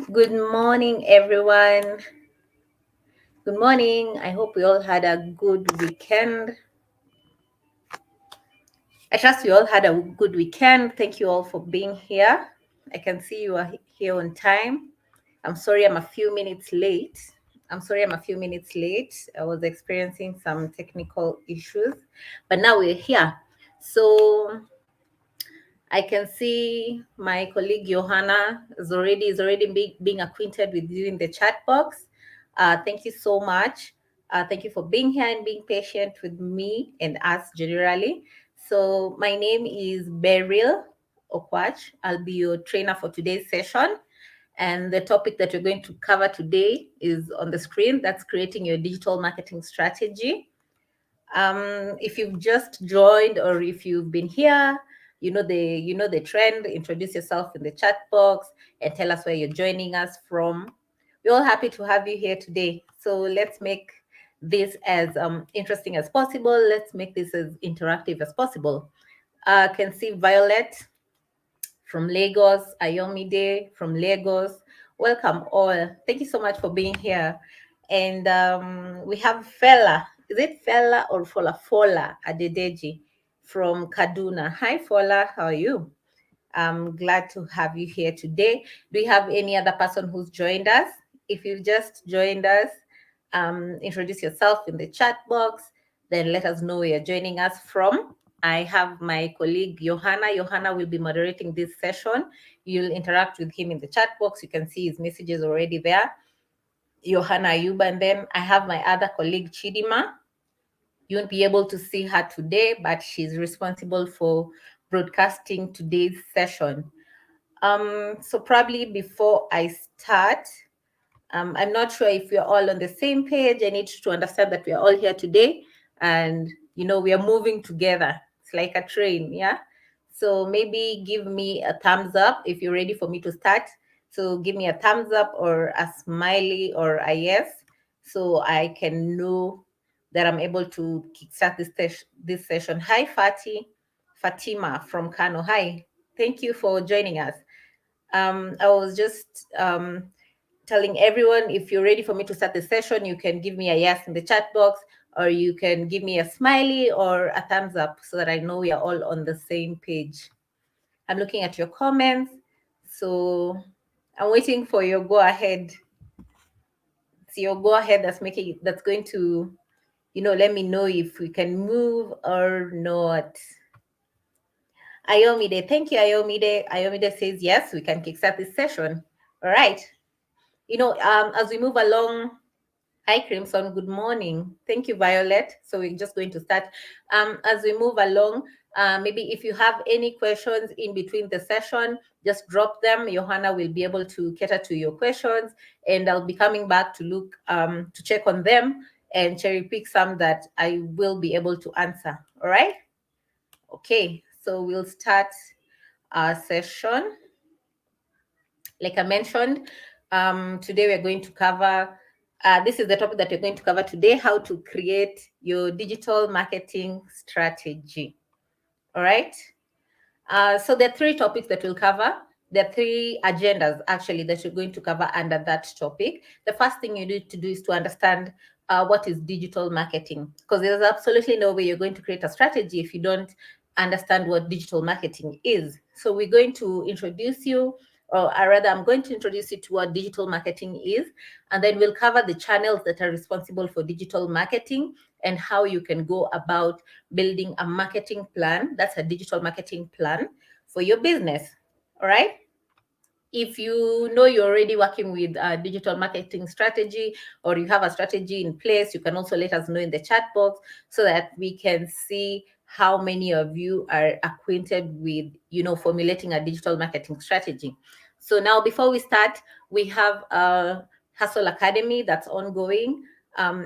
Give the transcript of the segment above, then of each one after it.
Good morning, everyone. Good morning. I hope we all had a good weekend. I trust we all had a good weekend. Thank you all for being here. I can see you are here on time. I'm sorry I'm a few minutes late. I was experiencing some technical issues, but now we're here. So I can see my colleague Johanna is already being acquainted with you in the chat box. Thank you so much. Thank you for being here and being patient with me and us generally. So my name is Beryl Okwach. I'll be your trainer for today's session. And the topic that we're going to cover today is on the screen. That's creating your digital marketing strategy. If you've just joined or if you've been here, you know the trend. Introduce yourself in the chat box and tell us where you're joining us from. We're all happy to have you here today. So let's make this as interesting as possible. Let's make this as interactive as possible. I can see Violet from Lagos, Ayomide from Lagos. Welcome all. Thank you so much for being here. And we have Fela. Is it Fela or Fola? Fola Adedeji from Kaduna. Hi, Fola. How are you? I'm glad to have you here today. Do you have any other person who's joined us? If you just joined us, introduce yourself in the chat box, then let us know where you're joining us from. I have my colleague Johanna. Johanna will be moderating this session. You'll interact with him in the chat box. You can see his messages already there. Johanna Ayuba. And then I have my other colleague Chidima. You won't be able to see her today, but she's responsible for broadcasting today's session. So probably before I start, I'm not sure if we're all on the same page. I need to understand that we're all here today and, we are moving together. It's like a train, yeah? So maybe give me a thumbs up if you're ready for me to start. So give me a thumbs up or a smiley or a yes so I can know that I'm able to kickstart this session. Hi, Fatima from Kano. Hi. Thank you for joining us. I was just telling everyone, if you're ready for me to start the session, you can give me a yes in the chat box, or you can give me a smiley or a thumbs up so that I know we are all on the same page. I'm looking at your comments, so I'm waiting for your go ahead. It's your go ahead that's going to, let me know if we can move or not. Ayomide, thank you, Ayomide. Ayomide says yes, we can kickstart this session. All right. As we move along, hi, Crimson, good morning. Thank you, Violet. So we're just going to start. As we move along, maybe if you have any questions in between the session, just drop them. Johanna will be able to cater to your questions, and I'll be coming back to look, to check on them and cherry pick some that I will be able to answer. All right? Okay, so we'll start our session. Like I mentioned, today we're going to cover, this is the topic that we're going to cover today, how to create your digital marketing strategy. All right. So there are three topics that we'll cover. There are three agendas actually that you're going to cover under that topic. The first thing you need to do is to understand what is digital marketing, because there's absolutely no way you're going to create a strategy if you don't understand what digital marketing is. So we're going to introduce you, or rather, I'm going to introduce you to what digital marketing is, and then we'll cover the channels that are responsible for digital marketing and how you can go about building a marketing plan. That's a digital marketing plan for your business. All right. If you know you're already working with a digital marketing strategy, or you have a strategy in place, you can also let us know in the chat box so that we can see how many of you are acquainted with, formulating a digital marketing strategy. So now, before we start, we have a Hustle Academy that's ongoing.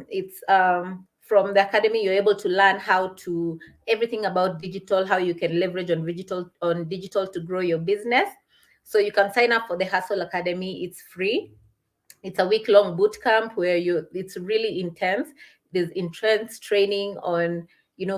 It's from the academy, you're able to learn how to everything about digital, how you can leverage on digital to grow your business. So you can sign up for the Hustle Academy. It's free. It's a week-long boot camp where it's really intense. There's intense training on,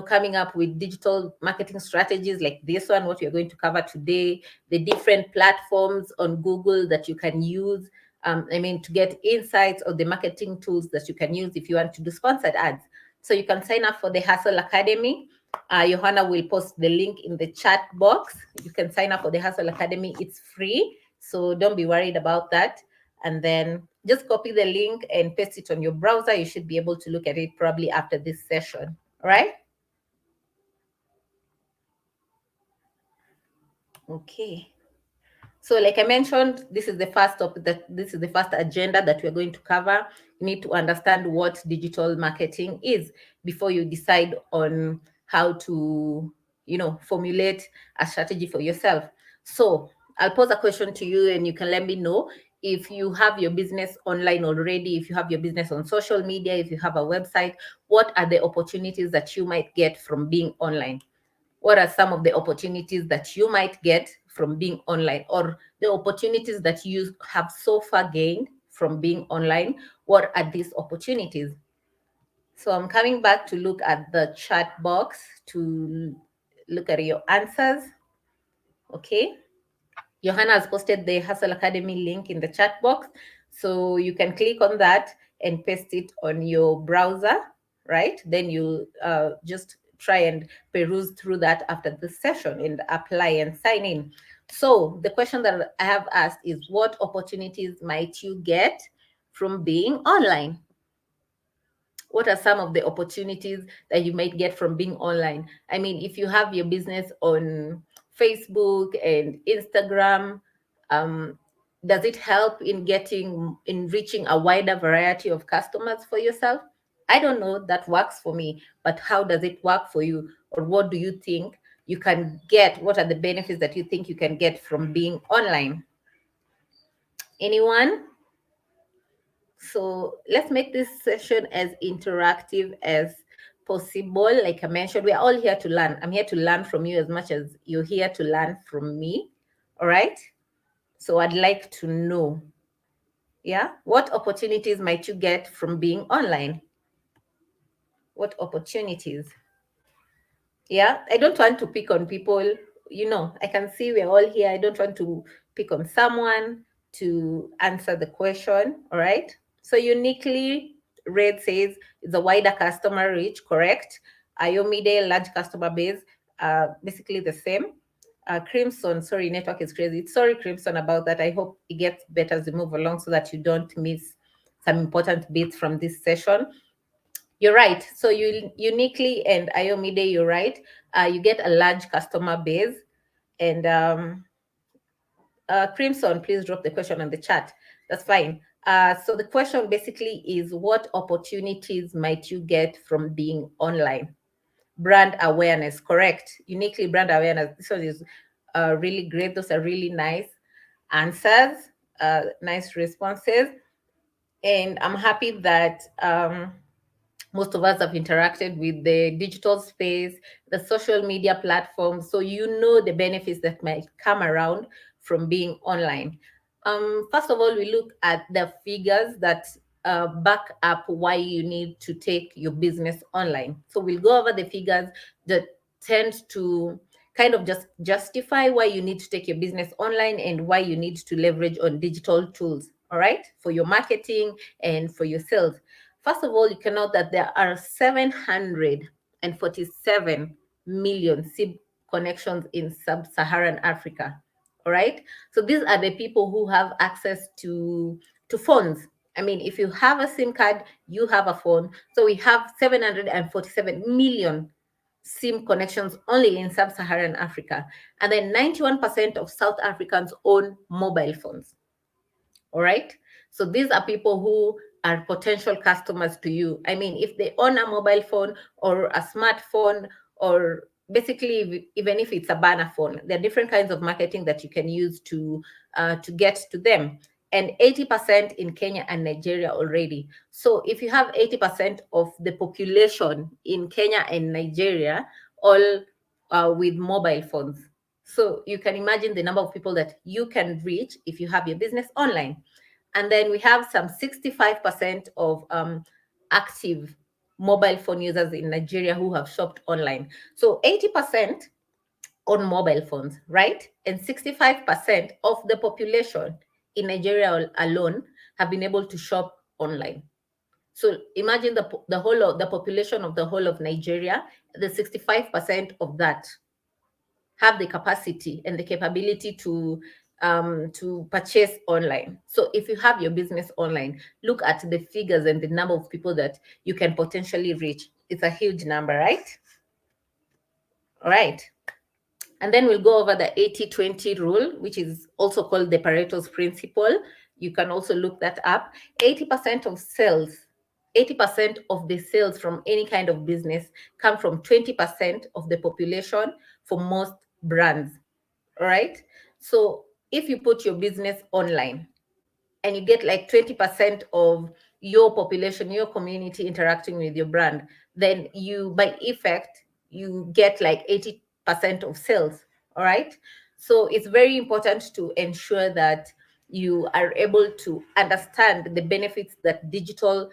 coming up with digital marketing strategies like this one, what we're going to cover today, the different platforms on Google that you can use, to get insights or the marketing tools that you can use if you want to do sponsored ads. So you can sign up for the Hustle Academy. Johanna will post the link in the chat box. You can sign up for the Hustle Academy. It's free, so don't be worried about that. And then just copy the link and paste it on your browser. You should be able to look at it probably after this session. All right? Okay. So like I mentioned, this is the first topic this is the first agenda that we're going to cover. You need to understand what digital marketing is before you decide on how to, formulate a strategy for yourself. So I'll pose a question to you and you can let me know if you have your business online already, if you have your business on social media, if you have a website, what are the opportunities that you might get from being online? What are some of the opportunities that you might get from being online, or the opportunities that you have so far gained from being online? What are these opportunities? So I'm coming back to look at the chat box to look at your answers. Okay. Johanna has posted the Hustle Academy link in the chat box. So you can click on that and paste it on your browser, right? Then you just try and peruse through that after the session and apply and sign in. So the question that I have asked is, what opportunities might you get from being online? What are some of the opportunities that you might get from being online? I mean, if you have your business on Facebook and Instagram, does it help in reaching a wider variety of customers for yourself? I don't know, that works for me, but how does it work for you? Or what do you think you can get? What are the benefits that you think you can get from being online? Anyone? So let's make this session as interactive as possible. Like I mentioned, we're all here to learn. I'm here to learn from you as much as you're here to learn from me. All right. So I'd like to know, what opportunities might you get from being online? What opportunities? I don't want to pick on people. I can see we're all here. I don't want to pick on someone to answer the question. All right. So uniquely, Red says it's a wider customer reach, correct? Ayomide, large customer base, basically the same. Crimson, sorry, network is crazy. Sorry, Crimson, about that. I hope it gets better as we move along so that you don't miss some important bits from this session. You're right. So you uniquely and Ayomide, you're right. You get a large customer base. And Crimson, please drop the question on the chat. That's fine. So the question basically is, what opportunities might you get from being online? Brand awareness, correct. Uniquely brand awareness. This one is really great. Those are really nice answers, nice responses. And I'm happy that most of us have interacted with the digital space, the social media platforms, so you know the benefits that might come around from being online. First of all, we look at the figures that back up why you need to take your business online. So we'll go over the figures that tend to kind of just justify why you need to take your business online and why you need to leverage on digital tools, all right, for your marketing and for your sales. First of all, you can note that there are 747 million SIM connections in sub-Saharan Africa. All right. So these are the people who have access to phones. I mean, if you have a SIM card, you have a phone. So we have 747 million SIM connections only in sub-Saharan Africa. And then 91% of South Africans own mobile phones. All right. So these are people who are potential customers to you. I mean, if they own a mobile phone or a smartphone, or basically even if it's a banner phone, there are different kinds of marketing that you can use to get to them. And 80% in Kenya and Nigeria already. So if you have 80% of the population in Kenya and Nigeria all with mobile phones, so you can imagine the number of people that you can reach if you have your business online. And then we have some 65% of active mobile phone users in Nigeria who have shopped online. So 80% on mobile phones, right? And 65% of the population in Nigeria alone have been able to shop online. So imagine the whole of the population of the whole of Nigeria, the 65% of that have the capacity and the capability to purchase online. So if you have your business online, look at the figures and the number of people that you can potentially reach. It's a huge number, right? All right. And then we'll go over the 80-20 rule, which is also called the Pareto's principle. You can also look that up. 80% of sales, 80% of the sales from any kind of business come from 20% of the population for most brands. All right. So if you put your business online and you get like 20% of your population, your community interacting with your brand, then you, by effect, you get like 80% of sales. All right. So it's very important to ensure that you are able to understand the benefits that digital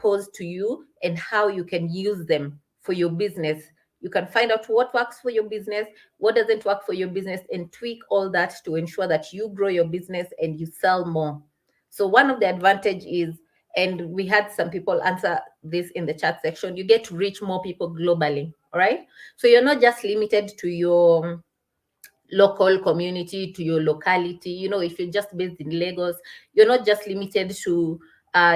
pose to you and how you can use them for your business. You can find out what works for your business, what doesn't work for your business, and tweak all that to ensure that you grow your business and you sell more. So one of the advantage is, and we had some people answer this in the chat section, you get to reach more people globally. All right. So you're not just limited to your local community, to your locality. You know, if you're just based in Lagos, you're not just limited to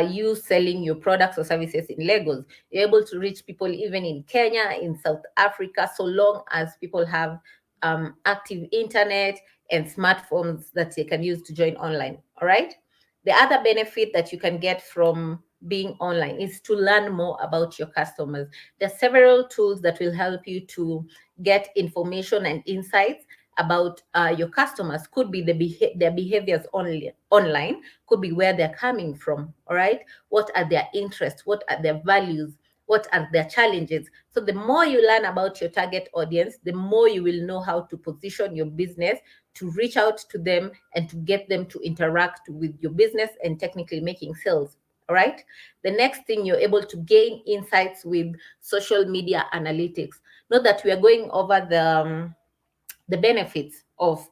you selling your products or services in Lagos. You're able to reach people even in Kenya, in South Africa, so long as people have active internet and smartphones that they can use to join online. All right. The other benefit that you can get from being online is to learn more about your customers. There are several tools that will help you to get information and insights about your customers. Could be their behaviors only online, could be where they're coming from. All right. What are their interests? What are their values? What are their challenges? So the more you learn about your target audience, the more you will know how to position your business to reach out to them and to get them to interact with your business and technically making sales. All right. The next thing, you're able to gain insights with social media analytics. Not that we are going over the benefits of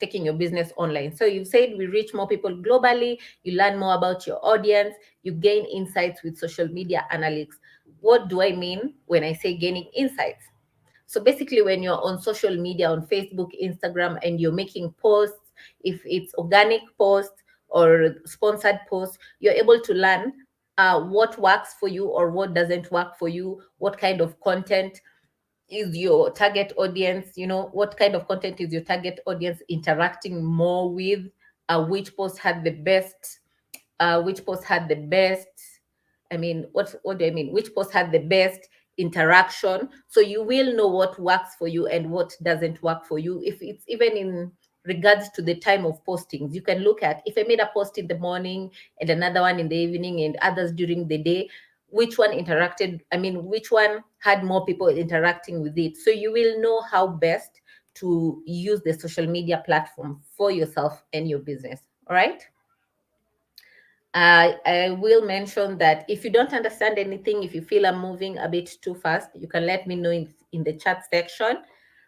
taking your business online. So you've said we reach more people globally, you learn more about your audience, you gain insights with social media analytics. What do I mean when I say gaining insights? So basically, when you're on social media, on Facebook, Instagram, and you're making posts, if it's organic posts or sponsored posts, you're able to learn what works for you or what doesn't work for you, what kind of content is your target audience, you know, what kind of content is your target audience interacting more with, which post had the best, which post had the best, I mean, what do I mean? Which post had the best interaction? So you will know what works for you and what doesn't work for you. If it's even in regards to the time of postings, you can look at, if I made a post in the morning and another one in the evening and others during the day, which one interacted, I mean, which one had more people interacting with it. So you will know how best to use the social media platform for yourself and your business. All right. I will mention that if you don't understand anything, if you feel I'm moving a bit too fast, you can let me know in the chat section.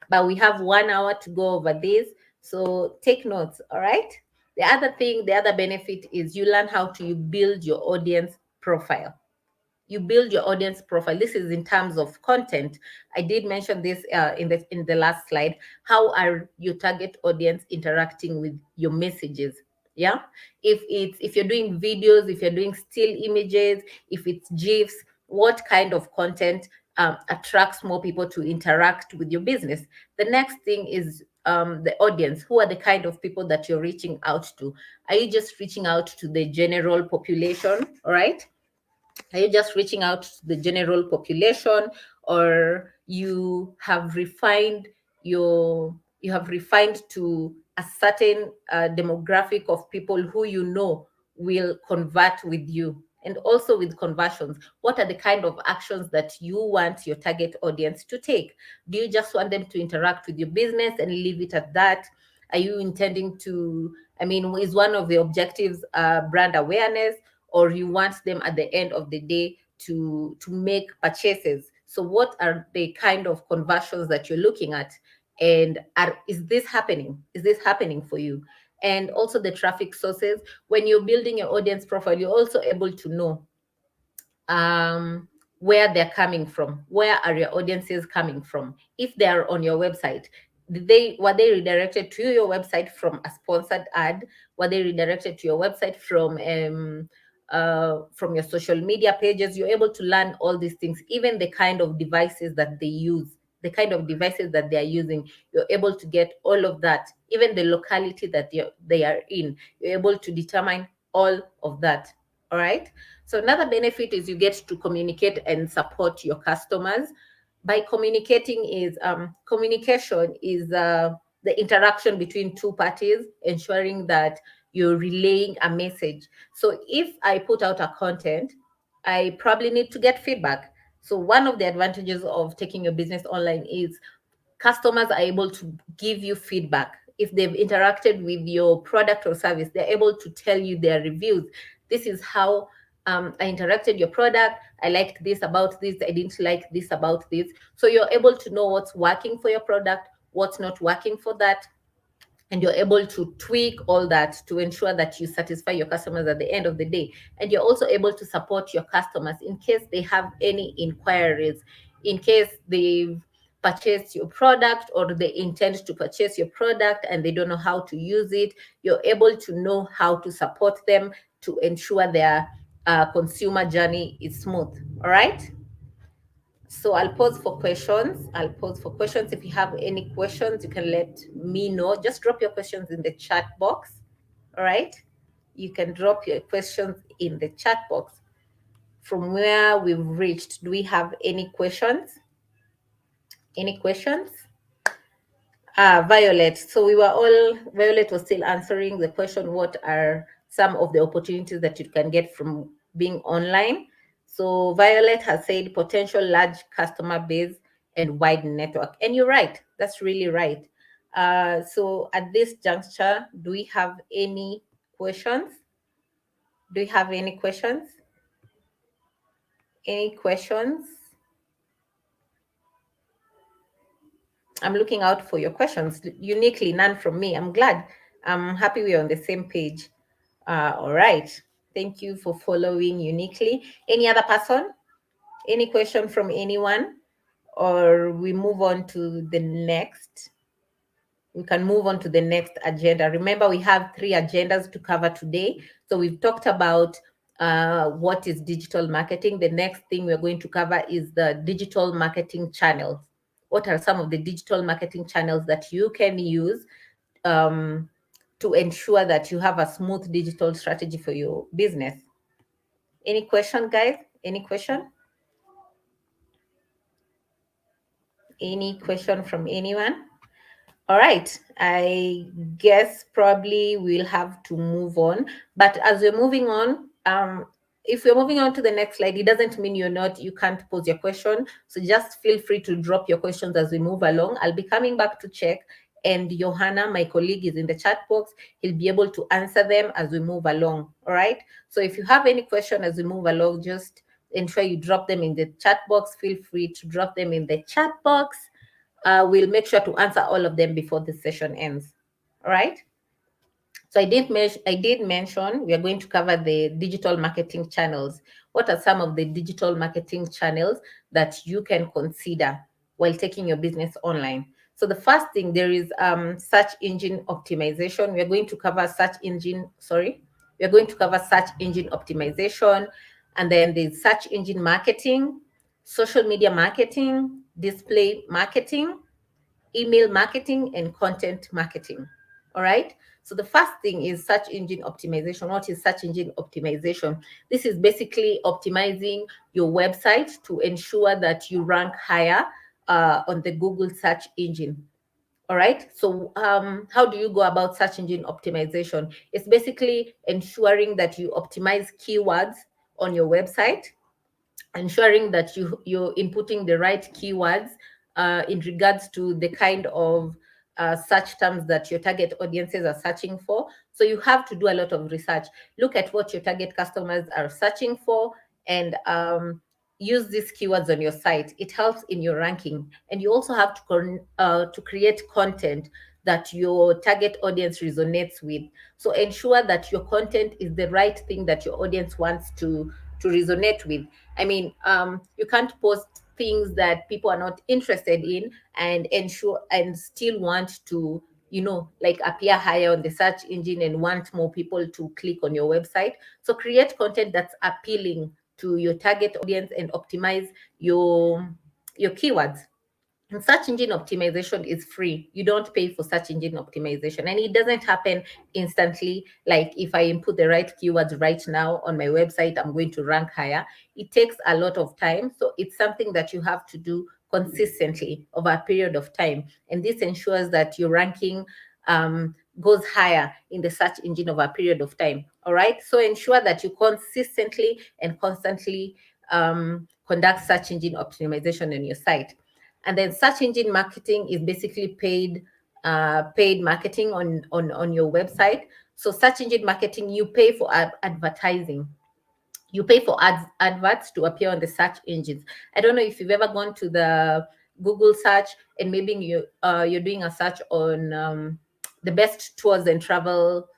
But we have 1 hour to go over this. So take notes, all right? The other thing, the other benefit is you learn how to build your audience profile. You build your audience profile. This is in terms of content. I did mention this in the last slide. How are your target audience interacting with your messages? Yeah, if you're doing videos, if you're doing still images, if it's GIFs, what kind of content attracts more people to interact with your business? The next thing is the audience. Who are the kind of people that you're reaching out to? Are you just reaching out to the general population? All right. Are you just reaching out to the general population, or you have refined to a certain demographic of people who you know will convert with you? And also with conversions, what are the kind of actions that you want your target audience to take? Do you just want them to interact with your business and leave it at that? Are you intending to, I mean, is one of the objectives brand awareness, or you want them at the end of the day to make purchases? So what are the kind of conversions that you're looking at? And is this happening? Is this happening for you? and also the traffic sources. When you're building your audience profile, you're also able to know where they're coming from. Where are your audiences coming from? If they are on your website, were they redirected to your website from a sponsored ad? Were they redirected to your website from your social media pages? You're able to learn all these things, even the kind of devices that they use, the kind of devices that they are using. You're able to get all of that, even the locality that they are in. You're able to determine all of that. All right. So another benefit is you get to communicate and support your customers. By communicating is communication is the interaction between two parties, ensuring that you're relaying a message. So if I put out a content, I probably need to get feedback. So one of the advantages of taking your business online is customers are able to give you feedback. If they've interacted with your product or service, they're able to tell you their reviews. This is how I interacted your product. I liked this about this. I didn't like this about this. So you're able to know what's working for your product, what's not working for that, and you're able to tweak all that to ensure that you satisfy your customers at the end of the day. And you're also able to support your customers in case they have any inquiries, in case they've purchased your product or they intend to purchase your product and they don't know how to use it. You're able to know how to support them to ensure their consumer journey is smooth. All right. So I'll pause for questions. I'll pause for questions. If you have any questions, you can let me know. Just drop your questions in the chat box. All right. You can drop your questions in the chat box. From where we've reached, do we have any questions? Any questions? Violet. So Violet was still answering the question, what are some of the opportunities that you can get from being online? So Violet has said potential large customer base and wide network. And you're right. That's really right. So at this juncture, do we have any questions? Do you have any questions? Any questions? I'm looking out for your questions. Uniquely, none from me. I'm glad. I'm happy we're on the same page. All right. Thank you for following uniquely. Any other person? Any question from anyone? Or we move on to the next? We can move on to the next agenda. Remember, we have 3 agendas to cover today. So we've talked about what is digital marketing. The next thing we're going to cover is the digital marketing channels. What are some of the digital marketing channels that you can use to ensure that you have a smooth digital strategy for your business? Any question, guys? Any question? Any question from anyone? All right, I guess probably we'll have to move on. But as we're moving on, if we're moving on to the next slide, it doesn't mean you can't pose your question. So just feel free to drop your questions as we move along. I'll be coming back to check. And Johanna, my colleague, is in the chat box. He'll be able to answer them as we move along. All right. So if you have any question as we move along, just ensure you drop them in the chat box. Feel free to drop them in the chat box. We'll make sure to answer all of them before the session ends. All right. So I did mention we are going to cover the digital marketing channels. What are some of the digital marketing channels that you can consider while taking your business online? So the first thing, there is search engine optimization. We are going to cover search engine optimization, and then there's search engine marketing, social media marketing, display marketing, email marketing, and content marketing. All right. So the first thing is search engine optimization. What is search engine optimization? This is basically optimizing your website to ensure that you rank higher on the Google search engine. All right. So how do you go about search engine optimization? It's basically ensuring that you optimize keywords on your website, ensuring that you're inputting the right keywords in regards to the kind of search terms that your target audiences are searching for. So you have to do a lot of research. Look at what your target customers are searching for and use these keywords on your site. It helps in your ranking. And you also have to create content that your target audience resonates with. So ensure that your content is the right thing that your audience wants to resonate with. I mean, you can't post things that people are not interested in and ensure and still want to, like, appear higher on the search engine and want more people to click on your website. So create content that's appealing to your target audience and optimize your keywords. And search engine optimization is free. You don't pay for search engine optimization, and it doesn't happen instantly. Like, if I input the right keywords right now on my website, I'm going to rank higher. It takes a lot of time. So it's something that you have to do consistently over a period of time. And this ensures that your ranking goes higher in the search engine over a period of time. All right. So ensure that you consistently and constantly conduct search engine optimization on your site. And then search engine marketing is basically paid marketing on your website. So search engine marketing, you pay for advertising. You pay for adverts to appear on the search engines. I don't know if you've ever gone to the Google search and maybe you're doing a search on the best tours and travel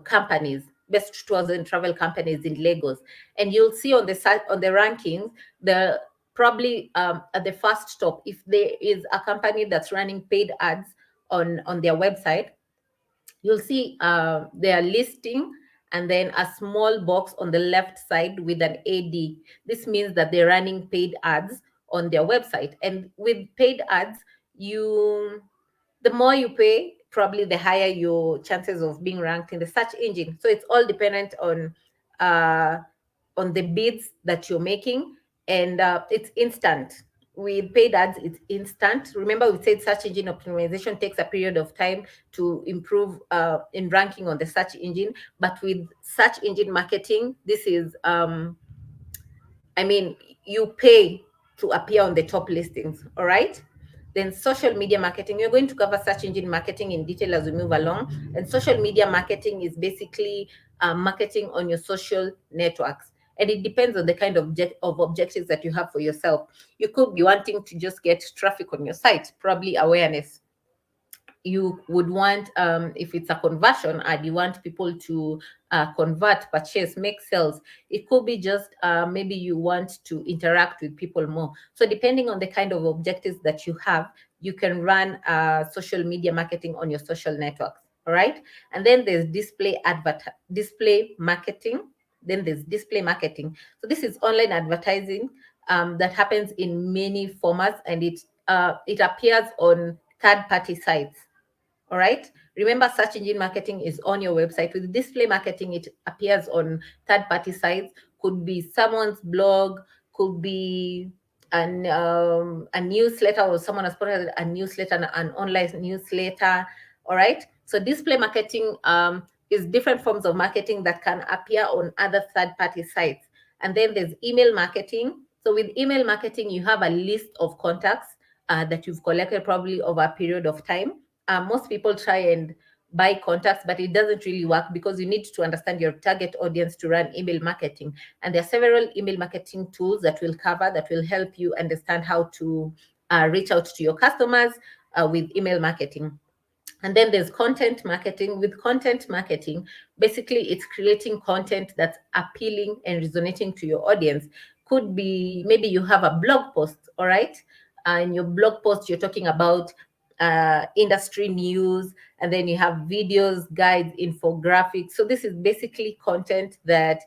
companies, best tours and travel companies in Lagos, and you'll see on the rankings, the probably at the first stop, if there is a company that's running paid ads on their website, you'll see their listing and then a small box on the left side with an AD. This means that they're running paid ads on their website. And with paid ads, the more you pay, probably the higher your chances of being ranked in the search engine. So it's all dependent uh, on the bids that you're making, and it's instant. With paid ads, it's instant. Remember, we said search engine optimization takes a period of time to improve in ranking on the search engine. But with search engine marketing, this is, I mean, you pay to appear on the top listings. All right. Then social media marketing. We're going to cover search engine marketing in detail as we move along. And social media marketing is basically marketing on your social networks. And it depends on the kind of objectives that you have for yourself. You could be wanting to just get traffic on your site, probably awareness. You would want, if it's a conversion ad, you want people to convert, purchase, make sales. It could be just maybe you want to interact with people more. So depending on the kind of objectives that you have, you can run social media marketing on your social networks. All right. And then there's display marketing. Then there's display marketing. So this is online advertising that happens in many formats, and it appears on third-party sites. All right. Remember, search engine marketing is on your website. With display marketing, it appears on third-party sites. Could be someone's blog, could be a newsletter, or someone has put a newsletter, an online newsletter. All right. So display marketing is different forms of marketing that can appear on other third-party sites. And then there's email marketing. So with email marketing, you have a list of contacts that you've collected probably over a period of time. Most people try and buy contacts, but it doesn't really work because you need to understand your target audience to run email marketing. And there are several email marketing tools that will help you understand how to reach out to your customers with email marketing. And then there's content marketing. With content marketing, basically it's creating content that's appealing and resonating to your audience. Could be maybe you have a blog post, all right? In your blog post, you're talking about industry news, and then you have videos, guides, infographics. So this is basically content that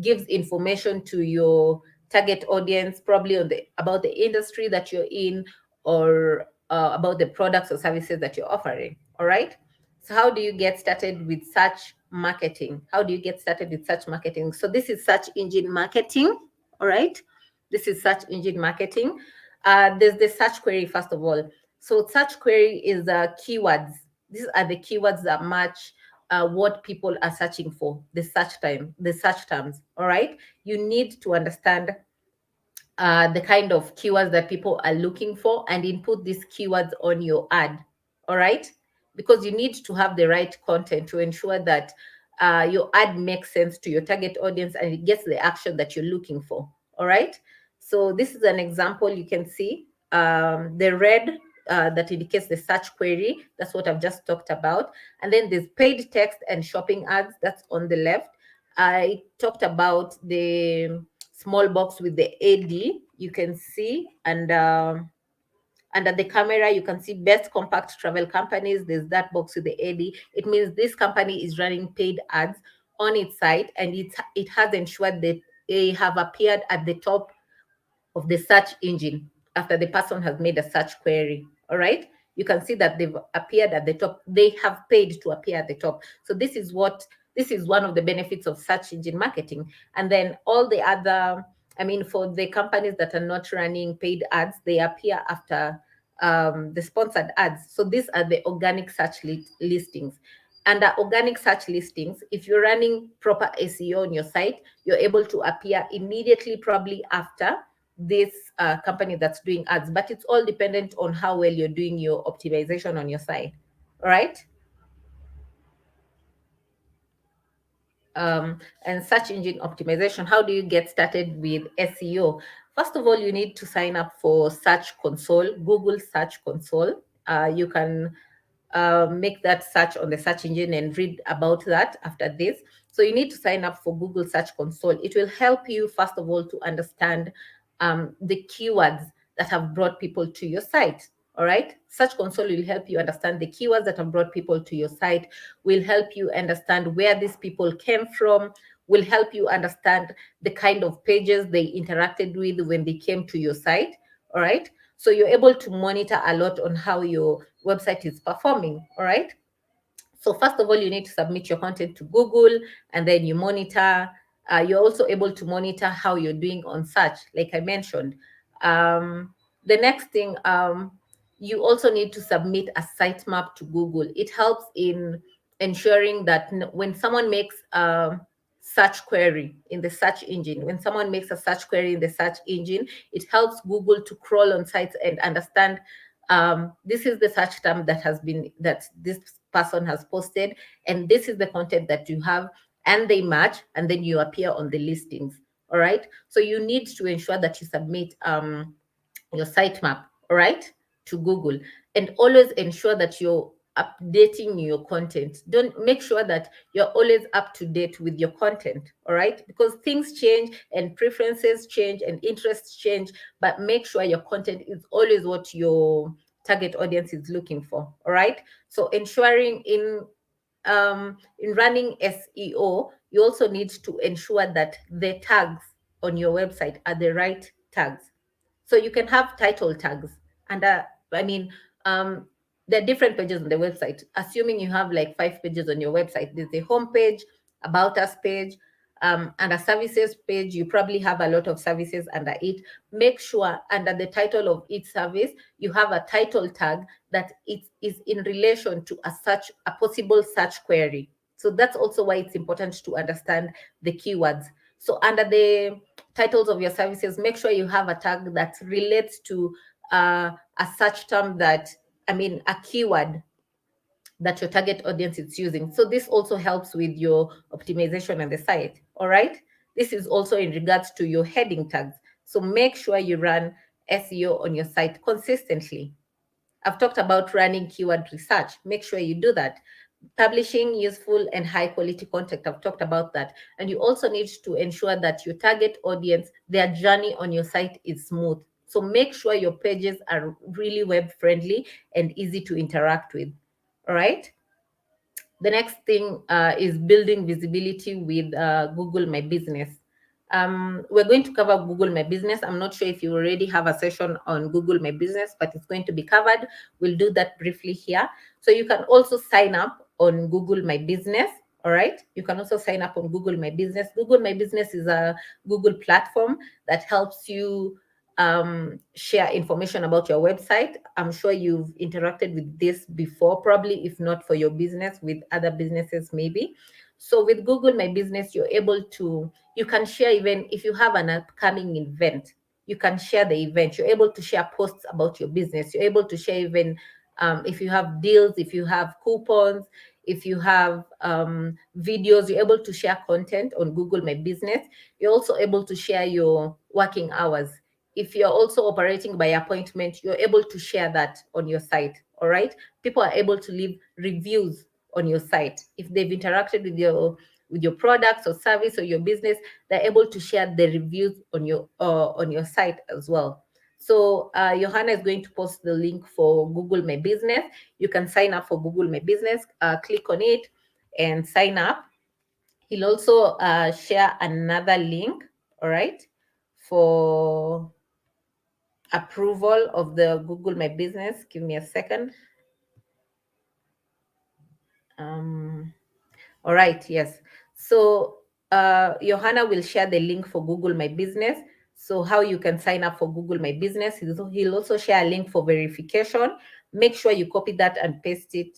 gives information to your target audience, probably about the industry that you're in, or about the products or services that you're offering. All right. So how do you get started with search marketing? How do you get started with search marketing? So this is search engine marketing. All right. This is search engine marketing. There's the search query, first of all. So search query is keywords. These are the keywords that match what people are searching for, the search terms. All right. You need to understand the kind of keywords that people are looking for and input these keywords on your ad. All right. Because you need to have the right content to ensure that your ad makes sense to your target audience and it gets the action that you're looking for. All right. So this is an example you can see. The red that indicates the search query. That's what I've just talked about. And then there's paid text and shopping ads. That's on the left. I talked about the small box with the AD, you can see, and under the camera, you can see best compact travel companies. There's that box with the AD. It means this company is running paid ads on its site, and it has ensured that they have appeared at the top of the search engine after the person has made a search query. All right. You can see that they've appeared at the top. They have paid to appear at the top. So this is one of the benefits of search engine marketing. And then all the other, I mean, for the companies that are not running paid ads, they appear after the sponsored ads. So these are the organic search listings. Under organic search listings, if you're running proper SEO on your site, you're able to appear immediately, probably after this company that's doing ads. But it's all dependent on how well you're doing your optimization on your site. All right. And search engine optimization. How do you get started with SEO? First of all, you need to sign up for Search Console, Google Search Console. You can make that search on the search engine and read about that after this. So you need to sign up for Google Search Console. It will help you, first of all, to understand the keywords that have brought people to your site. All right. Search Console will help you understand the keywords that have brought people to your site, will help you understand where these people came from, will help you understand the kind of pages they interacted with when they came to your site. All right. So you're able to monitor a lot on how your website is performing. All right. So first of all, you need to submit your content to Google, and then you monitor. You're also able to monitor how you're doing on search, like I mentioned. The next thing, you also need to submit a sitemap to Google. It helps in ensuring that when someone makes a search query in the search engine, when someone makes a search query in the search engine, it helps Google to crawl on sites and understand this is the search term that this person has posted, and this is the content that you have, and they match, and then you appear on the listings. All right. So you need to ensure that you submit your sitemap, all right, to Google, and always ensure that you're updating your content. Don't make sure that you're always up to date with your content, all right, because things change and preferences change and interests change, but make sure your content is always what your target audience is looking for. All right. So ensuring in running SEO, you also need to ensure that the tags on your website are the right tags. So you can have title tags, and I mean, there are different pages on the website. Assuming you have like 5 pages on your website, there's a home page, about us page, and a services page. You probably have a lot of services under it. Make sure under the title of each service, you have a title tag that it is in relation to a possible search query. So that's also why it's important to understand the keywords. So under the titles of your services, make sure you have a tag that relates to a search term a keyword that your target audience is using. So this also helps with your optimization on the site. All right. This is also in regards to your heading tags. So make sure you run SEO on your site consistently. I've talked about running keyword research. Make sure you do that. Publishing useful and high quality content. I've talked about that. And you also need to ensure that your target audience, their journey on your site is smooth. So make sure your pages are really web friendly and easy to interact with. All right. The next thing is building visibility with Google My Business. We're going to cover Google My Business. I'm not sure if you already have a session on Google My Business, but it's going to be covered. We'll do that briefly here. So you can also sign up on Google My Business. All right. You can also sign up on Google My Business. Google My Business is a Google platform that helps you share information about your website. I'm sure you've interacted with this before, probably, if not for your business, with other businesses maybe. So with Google My Business, you can share, even if you have an upcoming event, you can share the event. You're able to share posts about your business. You're able to share even if you have deals, if you have coupons, if you have videos, you're able to share content on Google My Business. You're also able to share your working hours. if you're also operating by appointment, you're able to share that on your site. All right. People are able to leave reviews on your site. If they've interacted with your products or service or your business, they're able to share the reviews on your site as well. So Johanna is going to post the link for Google My Business. You can sign up for Google My Business. Click on it and sign up. He'll also share another link, all right, for approval of the Google My Business. Give me a second. All right, yes. So Johanna will share the link for Google My Business. So how you can sign up for Google My Business. He'll also share a link for verification. Make sure you copy that and paste it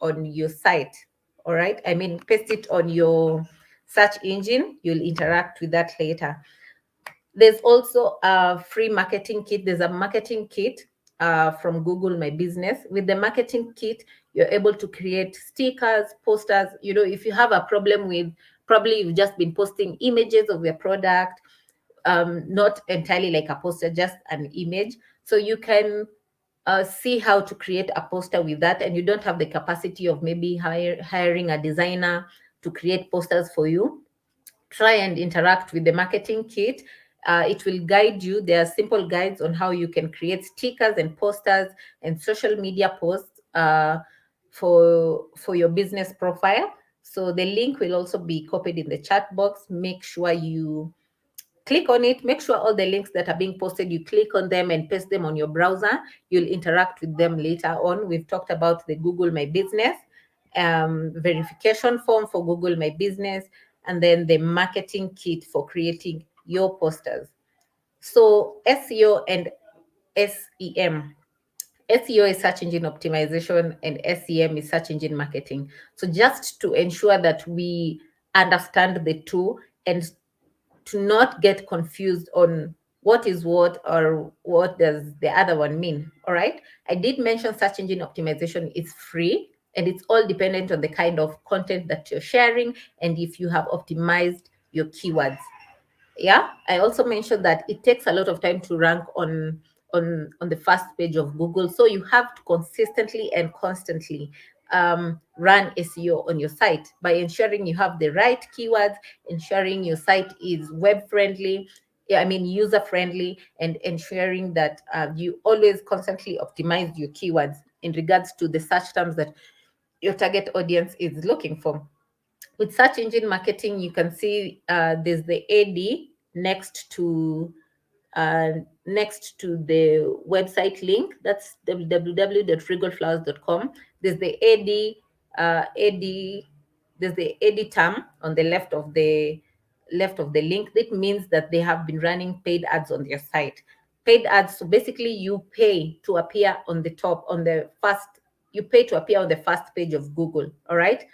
on your site. All right. I mean, paste it on your search engine. You'll interact with that later. There's also a free marketing kit. There's a marketing kit from Google My Business. With the marketing kit, you're able to create stickers, posters. You know, if you have a problem with, probably you've just been posting images of your product, not entirely like a poster, just an image. So you can see how to create a poster with that, and you don't have the capacity of maybe hiring a designer to create posters for you. Try and interact with the marketing kit. It will guide you. There are simple guides on how you can create stickers and posters and social media posts for your business profile. So the link will also be copied in the chat box. Make sure you click on it. Make sure all the links that are being posted, you click on them and paste them on your browser. You'll interact with them later on. We've talked about the Google My Business verification form for Google My Business, and then the marketing kit for creating your posters. So SEO and SEM. SEO is search engine optimization and SEM is search engine marketing. So just to ensure that we understand the two and to not get confused on what is what or what does the other one mean. All right. I did mention search engine optimization is free and it's all dependent on the kind of content that you're sharing and if you have optimized your keywords. Yeah, I also mentioned that it takes a lot of time to rank on the first page of Google, so you have to consistently and constantly run SEO on your site by ensuring you have the right keywords, ensuring your site is web friendly, I mean user friendly, and ensuring that you always constantly optimize your keywords in regards to the search terms that your target audience is looking for. With search engine marketing, you can see there's the AD uh, next to the website link. That's www.regalflowers.com. There's the AD. There's the AD term on the left of the link. That means that they have been running paid ads on their site. Paid ads. So basically, you pay to appear on the top on the first. You pay to appear on the first page of Google. All right.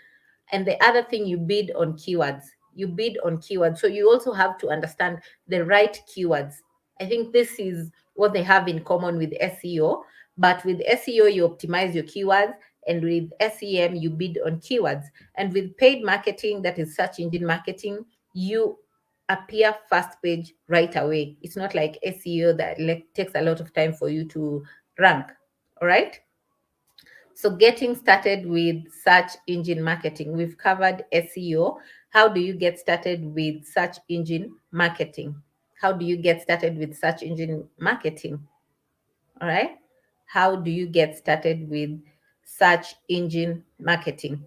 And the other thing, you bid on keywords. You bid on keywords. So you also have to understand the right keywords. I think this is what they have in common with SEO. But with SEO, you optimize your keywords. And with SEM, you bid on keywords. And with paid marketing, that is search engine marketing, you appear first page right away. It's not like SEO that takes a lot of time for you to rank. All right. So getting started with search engine marketing. We've covered SEO. How do you get started with search engine marketing? How do you get started with search engine marketing? All right. How do you get started with search engine marketing?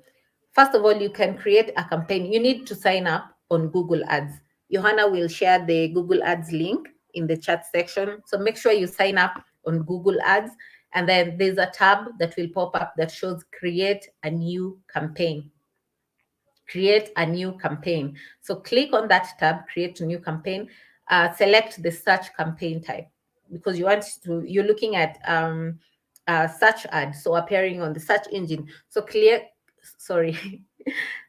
First of all, you can create a campaign. You need to sign up on Google Ads. Johanna will share the Google Ads link in the chat section. So make sure you sign up on Google Ads. And then there's a tab that will pop up that shows create a new campaign. Create a new campaign. So click on that tab, create a new campaign. Select the search campaign type because you're looking at search ad, so appearing on the search engine. So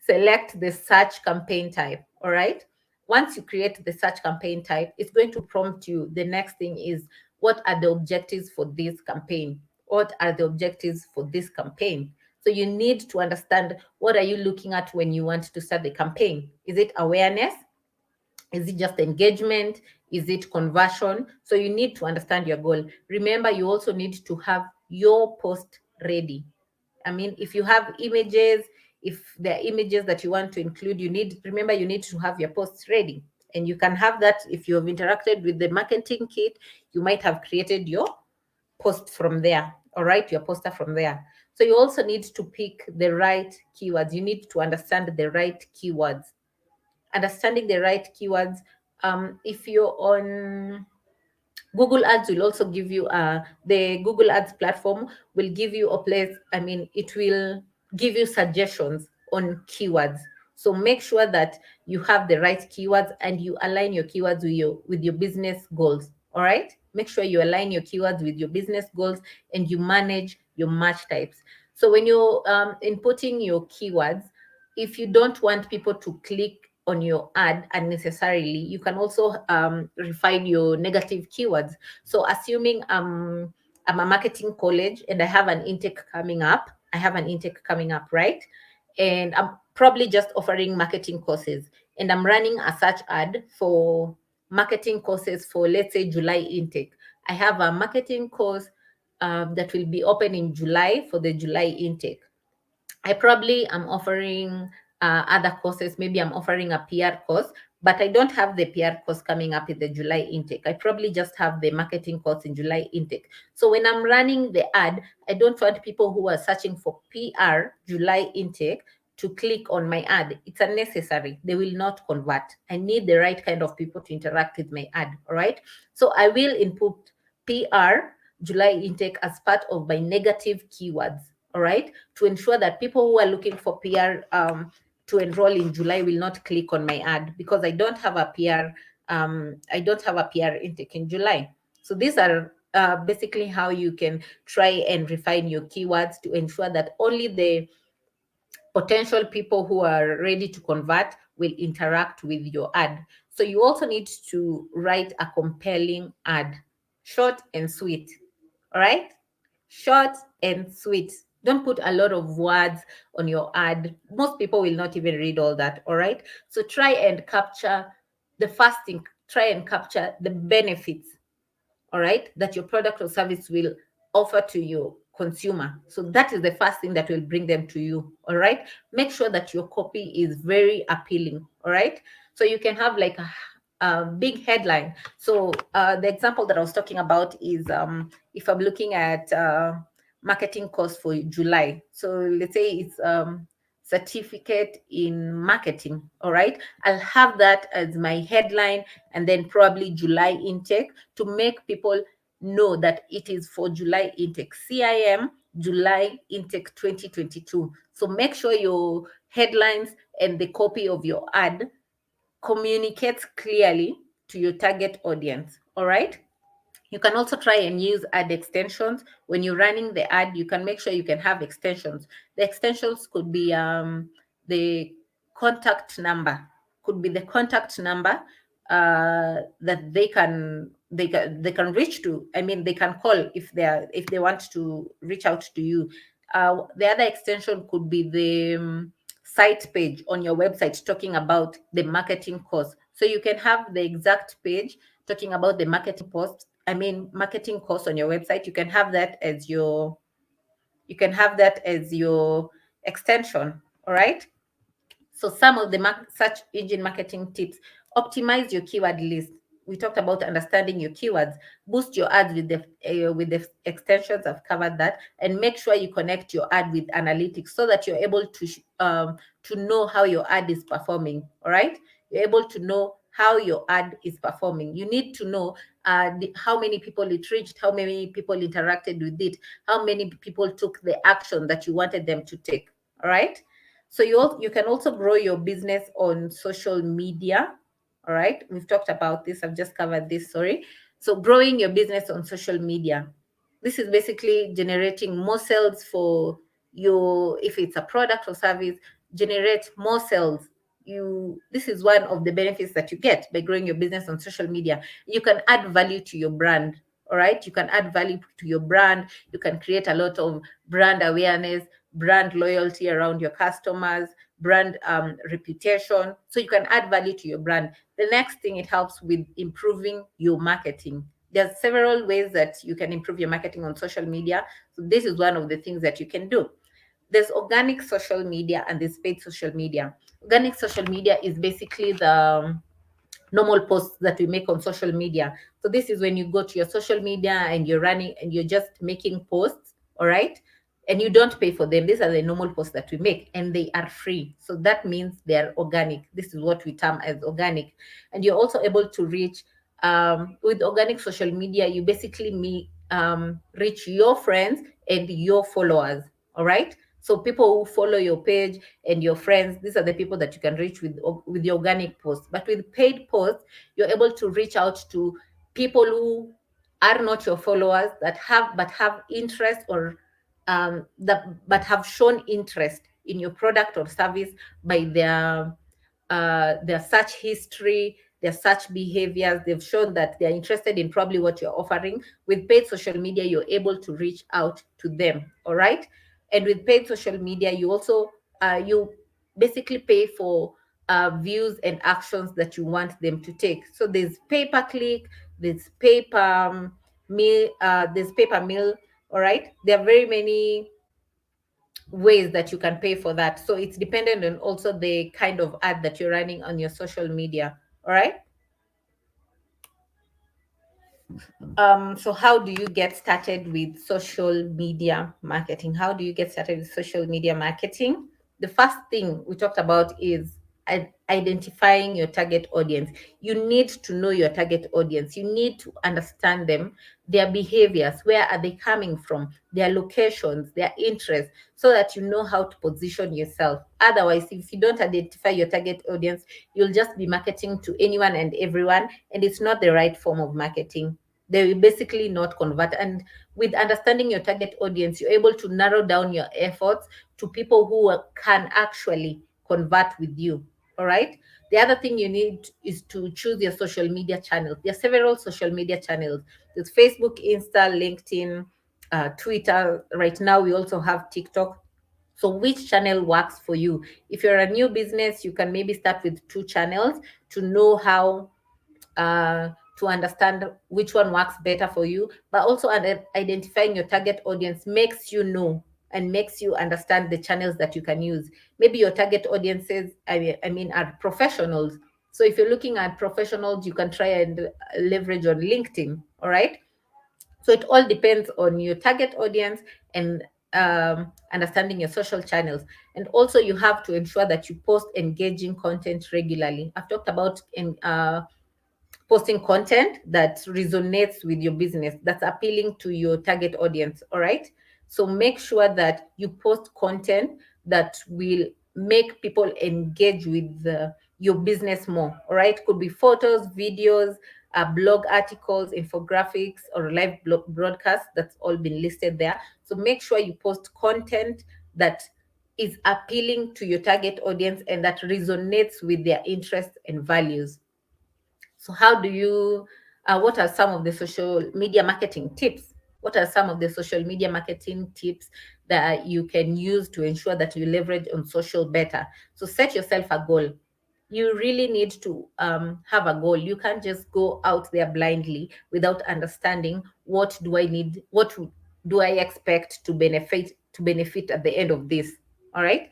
select the search campaign type. All right. Once you create the search campaign type, it's going to prompt you. The next thing is, what are the objectives for this campaign? What are the objectives for this campaign? So you need to understand, what are you looking at when you want to start the campaign? Is it awareness? Is it just engagement? Is it conversion? So you need to understand your goal. Remember, you also need to have your post ready. I mean, if you have images, if there are images that you want to include, remember, you need to have your posts ready. And you can have that if you have interacted with the marketing kit, you might have created your post from there, all right, your poster from there. So you also need to pick the right keywords. You need to understand the right keywords. Understanding the right keywords. If you're on Google Ads, will also give you the Google Ads platform will give you a place. I mean, it will give you suggestions on keywords. So make sure that you have the right keywords and you align your keywords with your business goals. All right. Make sure you align your keywords with your business goals and you manage your match types. So when you're inputting your keywords, if you don't want people to click on your ad unnecessarily, you can also refine your negative keywords. So assuming I'm a marketing college and I have an intake coming up, right? And I'm probably just offering marketing courses and I'm running a search ad for marketing courses for, let's say, July intake. I have a marketing course that will be open in July for the July intake. I probably am offering other courses. Maybe I'm offering a PR course, but I don't have the PR course coming up in the July intake. I probably just have the marketing course in July intake. So when I'm running the ad, I don't want people who are searching for PR July intake to click on my ad. It's unnecessary. They will not convert. I need the right kind of people to interact with my ad. All right. So I will input PR July intake as part of my negative keywords. All right, to ensure that people who are looking for PR to enroll in July will not click on my ad because I don't have a PR. I don't have a PR intake in July. So these are basically how you can try and refine your keywords to ensure that only the potential people who are ready to convert will interact with your ad. So you also need to write a compelling ad, short and sweet. All right, short and sweet. Don't put a lot of words on your ad. Most people will not even read all that. All right, so try and capture the first thing. Try and capture the benefits, all right, that your product or service will offer to your consumer. So that is the first thing that will bring them to you. All right, make sure that your copy is very appealing. All right, so you can have like a big headline. So the example that I was talking about is if I'm looking at marketing course for July. So let's say it's certificate in marketing. All right, I'll have that as my headline, and then probably July intake to make people know that it is for July intake. CIM July intake 2022. So make sure your headlines and the copy of your ad communicates clearly to your target audience. All right. You can also try and use ad extensions. When you're running the ad, you can make sure you can have extensions. The extensions could be the contact number, that they can reach to. I mean, they can call if they want to reach out to you. The other extension could be the site page on your website talking about the marketing course. So you can have the exact page talking about the marketing course on your website. You can have that as your extension. All right. So some of the search engine marketing tips: optimize your keyword list. We talked about understanding your keywords. Boost your ads with the extensions. I've covered that, and make sure you connect your ad with analytics so that you're able to know how your ad is performing. All right, you're able to know how your ad is performing. You need to know how many people it reached, how many people interacted with it, how many people took the action that you wanted them to take. All right. So you can also grow your business on social media. All right. We've talked about this. I've just covered this. Sorry. So growing your business on social media. This is basically generating more sales for if it's a product or service, generate more sales. This is one of the benefits that you get by growing your business on social media. You can add value to your brand. All right. You can add value to your brand. You can create a lot of brand awareness, brand loyalty around your customers, brand reputation. So you can add value to your brand. The next thing, it helps with improving your marketing. There's several ways that you can improve your marketing on social media. So this is one of the things that you can do. There's organic social media and there's paid social media. Organic social media is basically the normal posts that we make on social media. So this is when you go to your social media and you're running and you're just making posts, all right? And you don't pay for them. These are the normal posts that we make and they are free. So that means they are organic. This is what we term as organic. And you're also able to reach, with organic social media, you basically reach your friends and your followers, all right? So people who follow your page and your friends, these are the people that you can reach with the organic posts. But with paid posts, you're able to reach out to people who are not your followers that have interest, or that but have shown interest in your product or service by their search history, their search behaviors. They've shown that they're interested in probably what you're offering. With paid social media, you're able to reach out to them, all right? And with paid social media, you also you basically pay for views and actions that you want them to take. So there's pay per click, there's pay per meal, there's pay per meal, all right? There are very many ways that you can pay for that. So it's dependent on also the kind of ad that you're running on your social media. All right. So how do you get started with social media marketing? How do you get started with social media marketing? The first thing we talked about is identifying your target audience. You need to know your target audience. You need to understand them, their behaviors, where are they coming from, their locations, their interests, so that you know how to position yourself. Otherwise, if you don't identify your target audience, you'll just be marketing to anyone and everyone, and it's not the right form of marketing. They will basically not convert. And with understanding your target audience, you're able to narrow down your efforts to people who can actually convert with you. All right. The other thing you need is to choose your social media channels. There are several social media channels. There's Facebook, Insta, LinkedIn, Twitter. Right now, we also have TikTok. So which channel works for you? If you're a new business, you can maybe start with 2 channels to know how uh, to understand which one works better for you. But also identifying your target audience makes you know and makes you understand the channels that you can use. Maybe your target audiences, I mean, are professionals. So if you're looking at professionals, you can try and leverage on LinkedIn. All right. So it all depends on your target audience and understanding your social channels. And also, you have to ensure that you post engaging content regularly. I've talked about posting content that resonates with your business, that's appealing to your target audience. All right. So make sure that you post content that will make people engage with your business more. All right. Could be photos, videos, blog articles, infographics, or live broadcasts. That's all been listed there. So make sure you post content that is appealing to your target audience and that resonates with their interests and values. So how do you, what are some of the social media marketing tips? What are some of the social media marketing tips that you can use to ensure that you leverage on social better? So set yourself a goal. You really need to have a goal. You can't just go out there blindly without understanding what do I need, do I expect to benefit at the end of this. All right.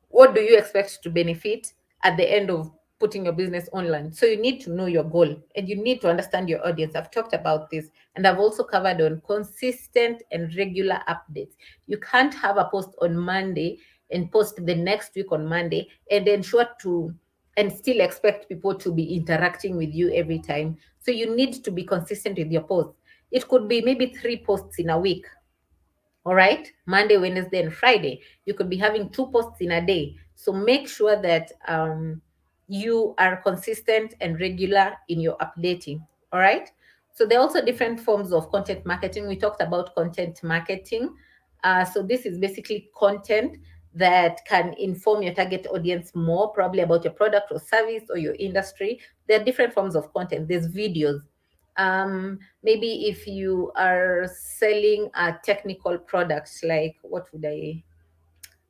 What do you expect to benefit at the end of putting your business online? So you need to know your goal and you need to understand your audience. I've talked about this and I've also covered on consistent and regular updates. You can't have a post on Monday and post the next week on Monday and ensure to and still expect people to be interacting with you every time. So you need to be consistent with your posts. It could be maybe 3 posts in a week. All right. Monday, Wednesday, and Friday. You could be having 2 posts in a day. So make sure that you are consistent and regular in your updating. All right. So there are also different forms of content marketing. We talked about content marketing. So this is basically content that can inform your target audience more, probably about your product or service or your industry. There are different forms of content. There's videos. Maybe if you are selling a technical products, like what would I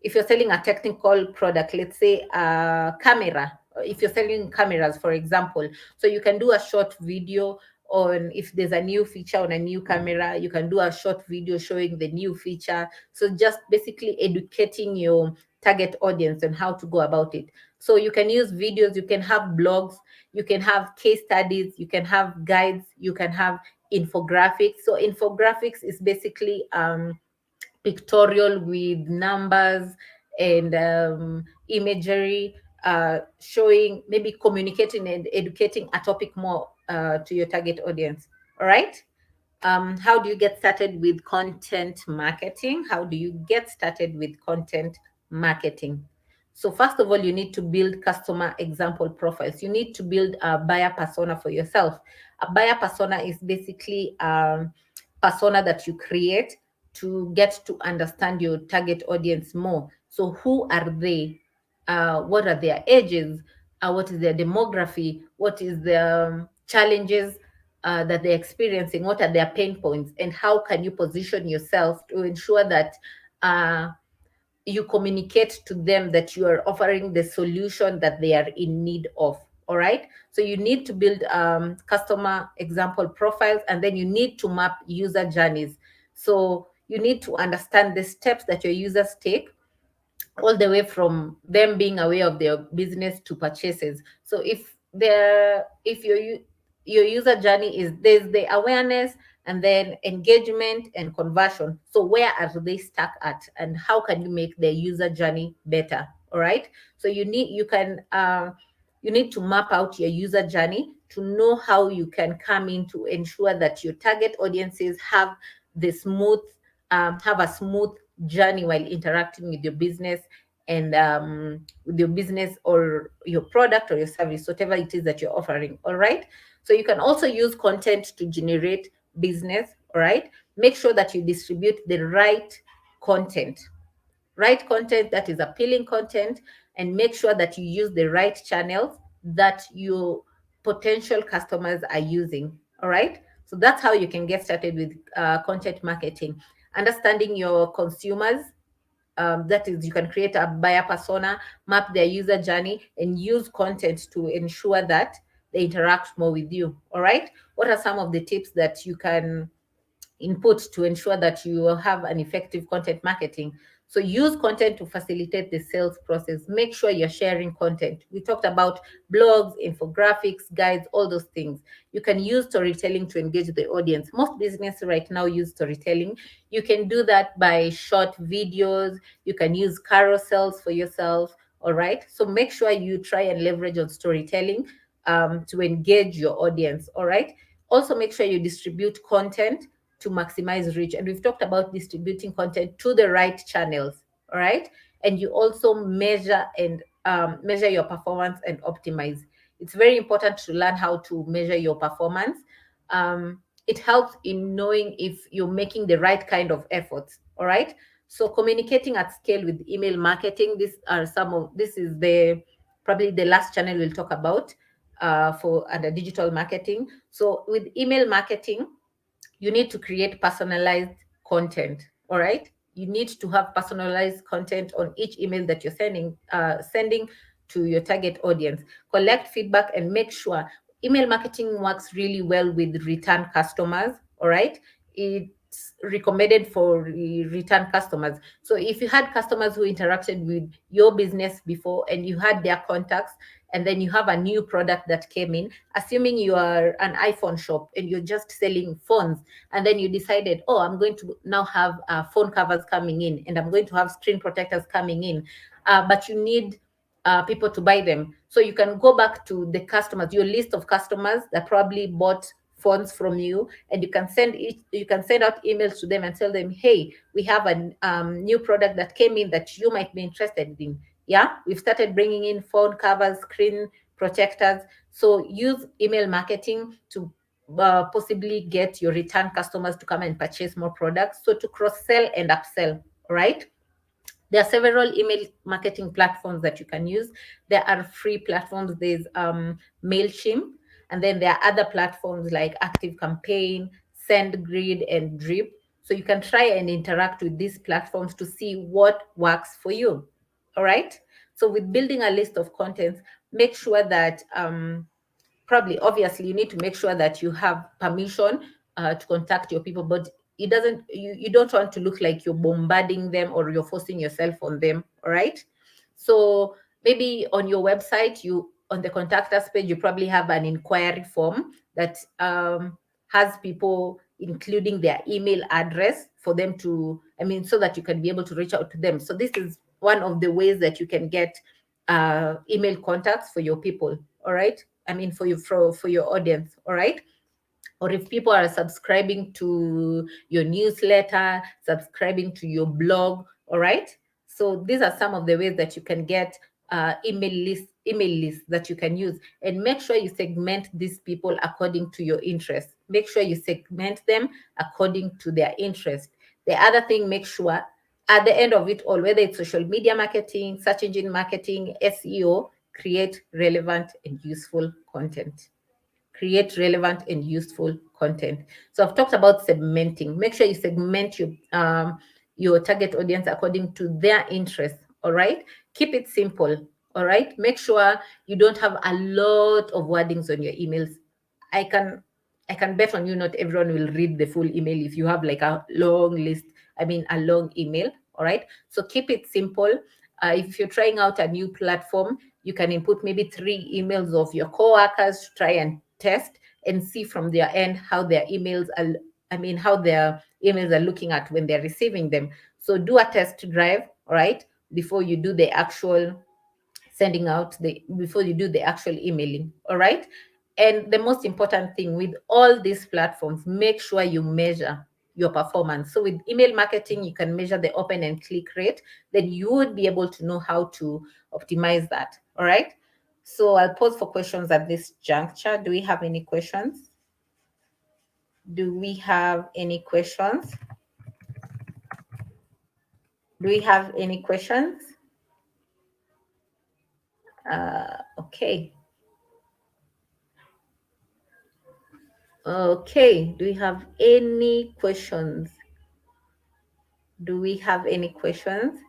if you're selling a technical product, let's say a camera, if you're selling cameras, for example, so you can do a short video on if there's a new feature on a new camera, you can do a short video showing the new feature. So just basically educating your target audience on how to go about it. So you can use videos, you can have blogs, you can have case studies, you can have guides, you can have infographics. So infographics is basically pictorial with numbers and imagery, showing, maybe communicating and educating a topic more to your target audience. All right. How do you get started with content marketing? How do you get started with content marketing? So first of all, you need to build customer example profiles. You need to build a buyer persona for yourself. A buyer persona is basically a persona that you create to get to understand your target audience more. So who are they? What are their ages? What is their demography? What is the challenges that they're experiencing? What are their pain points? And how can you position yourself to ensure that you communicate to them that you are offering the solution that they are in need of? All right. So you need to build customer example profiles, and then you need to map user journeys. So you need to understand the steps that your users take, all the way from them being aware of their business to purchases. So if your user journey is, there's the awareness and then engagement and conversion. So where are they stuck at, and how can you make their user journey better? All right. So you need to map out your user journey to know how you can come in to ensure that your target audiences have a smooth journey while interacting with your business, and with your business or your product or your service, whatever it is that you're offering. All right. So you can also use content to generate business. All right. Make sure that you distribute the content right content that is appealing content, and make sure that you use the right channels that your potential customers are using. All right. So that's how you can get started with content marketing. Understanding your consumers, that is, you can create a buyer persona, map their user journey, and use content to ensure that they interact more with you. All right. What are some of the tips that you can input to ensure that you will have an effective content marketing? So use content to facilitate the sales process. Make sure you're sharing content. We talked about blogs, infographics, guides, all those things. You can use storytelling to engage the audience. Most businesses right now use storytelling. You can do that by short videos. You can use carousels for yourself. All right. So make sure you try and leverage on storytelling to engage your audience. All right. Also, make sure you distribute content to maximize reach. And we've talked about distributing content to the right channels. All right. And you also measure and measure your performance and optimize. It's very important to learn how to measure your performance. It helps in knowing if you're making the right kind of efforts. All right. So communicating at scale with email marketing. This is the probably the last channel we'll talk about for under digital marketing. So with email marketing, you need to create personalized content. All right. You need to have personalized content on each email that you're sending to your target audience. Collect feedback and make sure email marketing works really well with return customers. All right. It's recommended for return customers. So if you had customers who interacted with your business before and you had their contacts, and then you have a new product that came in, assuming you are an iPhone shop and you're just selling phones, and then you decided, oh, I'm going to now have phone covers coming in, and I'm going to have screen protectors coming in, but you need people to buy them. So you can go back to the customers, your list of customers that probably bought phones from you, and you can send out emails to them and tell them, hey, we have a new product that came in that you might be interested in. Yeah, we've started bringing in phone covers, screen protectors. So use email marketing to possibly get your return customers to come and purchase more products. So to cross sell and upsell, right? There are several email marketing platforms that you can use. There are free platforms. There's MailChimp, and then there are other platforms like Active Campaign, SendGrid, and Drip. So you can try and interact with these platforms to see what works for you. All right. So with building a list of contents, make sure that probably obviously you need to make sure that you have permission to contact your people, but it doesn't you don't want to look like you're bombarding them or you're forcing yourself on them. All right. So maybe on your website, you on the contact us page, you probably have an inquiry form that has people including their email address for them to, so that you can be able to reach out to them. So this is one of the ways that you can get email contacts for your people. All right. For your audience. All right. Or if people are subscribing to your newsletter, subscribing to your blog. All right. So these are some of the ways that you can get email lists that you can use, and make sure you segment these people according to your interests. Make sure you segment them according to their interest. The other thing, make sure at the end of it all, whether it's social media marketing, search engine marketing, SEO, create relevant and useful content. Create relevant and useful content. So I've talked about segmenting. Make sure you segment your target audience according to their interests. All right. Keep it simple. All right. Make sure you don't have a lot of wordings on your emails. I can bet on you not everyone will read the full email if you have like a long list, a long email. All right. So keep it simple. If you're trying out a new platform, you can input maybe 3 emails of your coworkers to try and test and see from their end how their emails are, how their emails are looking at when they're receiving them. So do a test drive, all right, before you do the actual before you do the actual emailing. All right. And the most important thing with all these platforms, make sure you measure your performance. So with email marketing, you can measure the open and click rate. Then you would be able to know how to optimize that. All right. So I'll pause for questions at this juncture. Do we have any questions? Do we have any questions? Do we have any questions? Okay. Okay. Do we have any questions? Do we have any questions?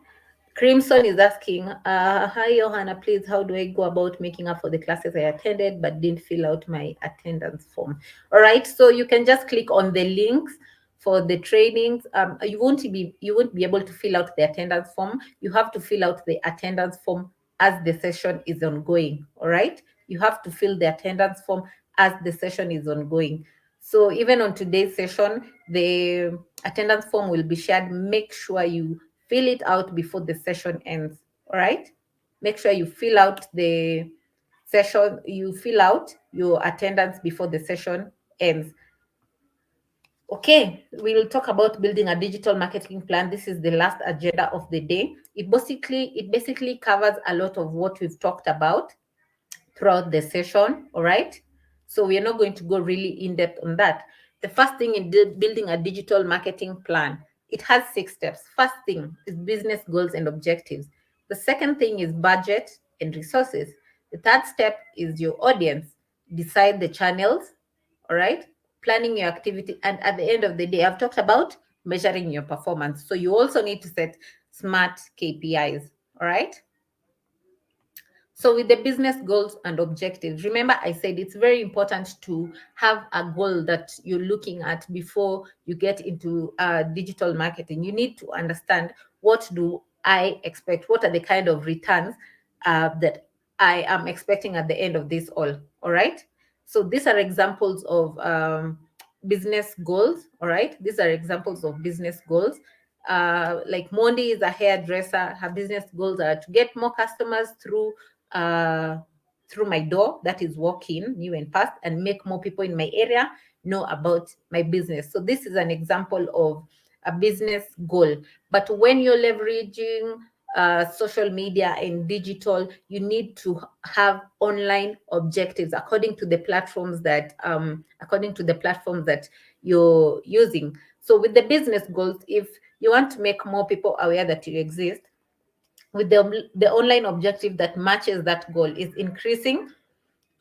Crimson is asking, hi, Johanna, please, how do I go about making up for the classes I attended but didn't fill out my attendance form? All right, so you can just click on the links for the trainings. You won't be able to fill out the attendance form. You have to fill out the attendance form as the session is ongoing. All right, you have to fill the attendance form as the session is ongoing. So even on today's session, the attendance form will be shared. Make sure you fill it out before the session ends. All right. Make sure you fill out the session, you fill out your attendance before the session ends. Okay, we'll talk about building a digital marketing plan. This is the last agenda of the day. It basically covers a lot of what we've talked about throughout the session. All right. So we are not going to go really in depth on that. The first thing in building a digital marketing plan, it has 6 steps. First thing is business goals and objectives. The second thing is budget and resources. The third step is your audience. Decide the channels. All right. Planning your activity. And at the end of the day, I've talked about measuring your performance. So you also need to set smart KPIs. All right. So with the business goals and objectives, remember I said it's very important to have a goal that you're looking at before you get into digital marketing. You need to understand, what do I expect? What are the kind of returns that I am expecting at the end of this all right? So these are examples of business goals. All right, these are examples of business goals. Like Mondi is a hairdresser. Her business goals are to get more customers through my door, that is walk-in, new and past, and make more people in my area know about my business. So this is an example of a business goal. But when you're leveraging social media and digital, you need to have online objectives according to the platforms that you're using. So with the business goals, if you want to make more people aware that you exist, with the online objective that matches that goal is increasing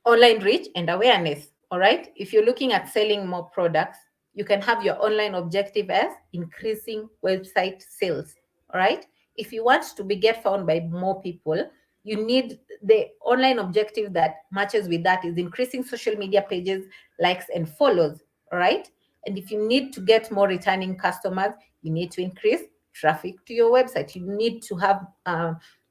online reach and awareness. All right. If you're looking at selling more products, you can have your online objective as increasing website sales. All right. If you want to be get found by more people, you need the online objective that matches with that is increasing social media pages, likes, and follows. All right. And if you need to get more returning customers, you need to increase traffic to your website. You need to have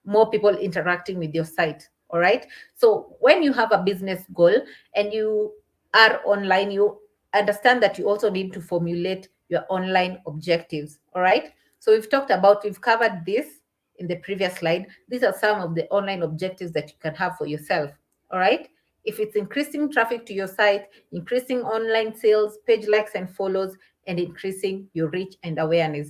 more people interacting with your site. All right. So when you have a business goal and you are online, you understand that you also need to formulate your online objectives. All right. So we've covered this in the previous slide. These are some of the online objectives that you can have for yourself. All right. If it's increasing traffic to your site, increasing online sales, page likes and follows, and increasing your reach and awareness.